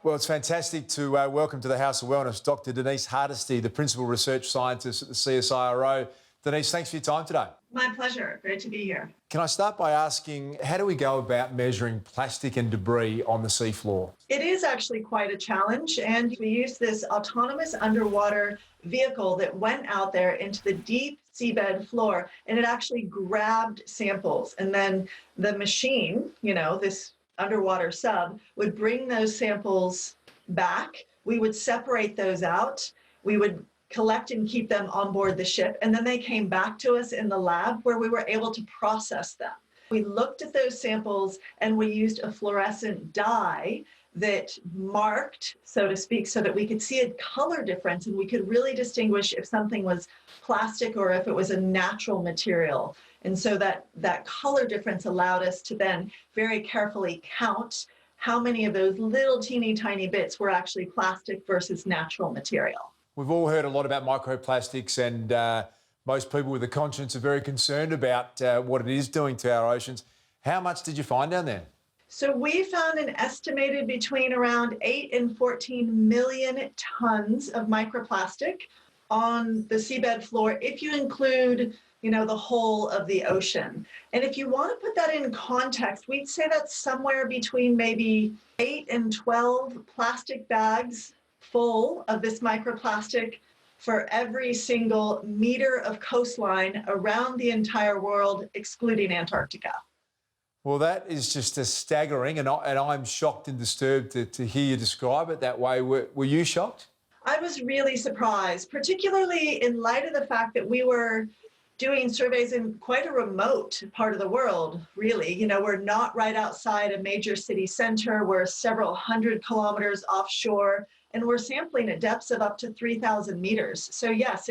Well, it's fantastic to welcome to the House of Wellness Dr. Denise Hardesty, the Principal Research Scientist at the CSIRO. Denise, thanks for your time today. My pleasure. Great to be here. Can I start by asking, how do we go about measuring plastic and debris on the seafloor? It is actually quite a challenge, and we used this autonomous underwater vehicle that went out there into the deep seabed floor, and it actually grabbed samples. And then the machine, this underwater sub, would bring those samples back. We would separate those out. We would collect and keep them on board the ship. And then they came back to us in the lab where we were able to process them. We looked at those samples and we used a fluorescent dye that marked, so to speak, so that we could see a color difference and we could really distinguish if something was plastic or if it was a natural material. And so that color difference allowed us to then very carefully count how many of those little teeny tiny bits were actually plastic versus natural material. We've all heard a lot about microplastics, and most people with a conscience are very concerned about what it is doing to our oceans. How much did you find down there? So we found an estimated between around 8 and 14 million tons of microplastic on the seabed floor, if you include, the whole of the ocean. And if you want to put that in context, we'd say that's somewhere between maybe 8 and 12 plastic bags full of this microplastic for every single meter of coastline around the entire world, excluding Antarctica. Well, that is just a staggering, and I'm shocked and disturbed to hear you describe it that way. Were you shocked? I was really surprised, particularly in light of the fact that we were doing surveys in quite a remote part of the world, really. We're not right outside a major city center. We're several hundred kilometers offshore, and we're sampling at depths of up to 3,000 meters. So yes,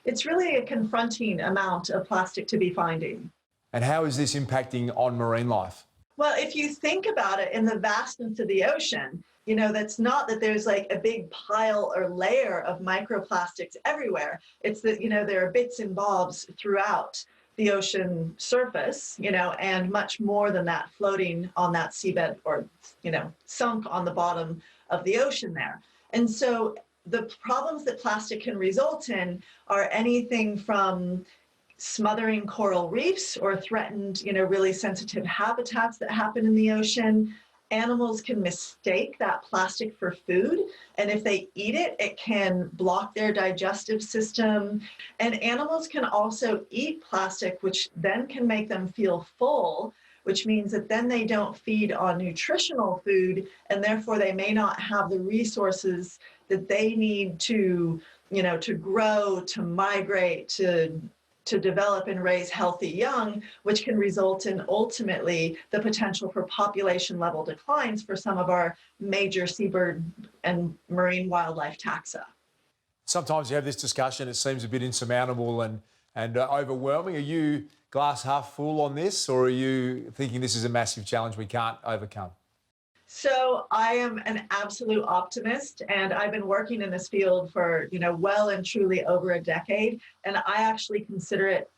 it's really a confronting amount of plastic to be finding. And how is this impacting on marine life? Well, if you think about it, in the vastness of the ocean, that's not that there's like a big pile or layer of microplastics everywhere. It's that, there are bits and bobs throughout the ocean surface, and much more than that floating on that seabed or, sunk on the bottom of the ocean there. And so the problems that plastic can result in are anything from smothering coral reefs or threatened, really sensitive habitats that happen in the ocean. Animals can mistake that plastic for food, and if they eat it, it can block their digestive system. And animals can also eat plastic, which then can make them feel full, which means that then they don't feed on nutritional food, and therefore they may not have the resources that they need to, to grow, to migrate, to develop and raise healthy young, which can result in ultimately the potential for population level declines for some of our major seabird and marine wildlife taxa. Sometimes you have this discussion, it seems a bit insurmountable and overwhelming. Are you glass half full on this, or are you thinking this is a massive challenge we can't overcome? So I am an absolute optimist, and I've been working in this field for, well and truly over a decade. And I actually consider it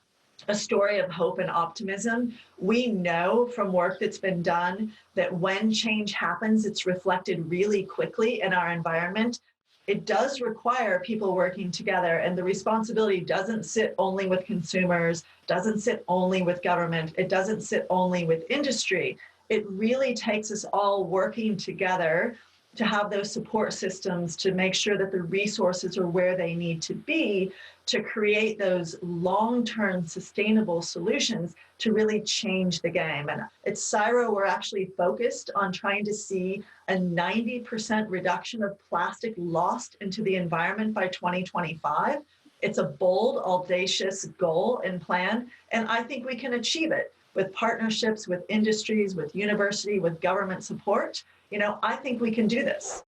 a story of hope and optimism. We know from work that's been done that when change happens, it's reflected really quickly in our environment. It does require people working together, and the responsibility doesn't sit only with consumers, doesn't sit only with government, it doesn't sit only with industry. It really takes us all working together to have those support systems to make sure that the resources are where they need to be to create those long-term sustainable solutions to really change the game. And at CSIRO, we're actually focused on trying to see a 90% reduction of plastic lost into the environment by 2025. It's a bold, audacious goal and plan, and I think we can achieve it with partnerships, with industries, with university, with government support. I think we can do this.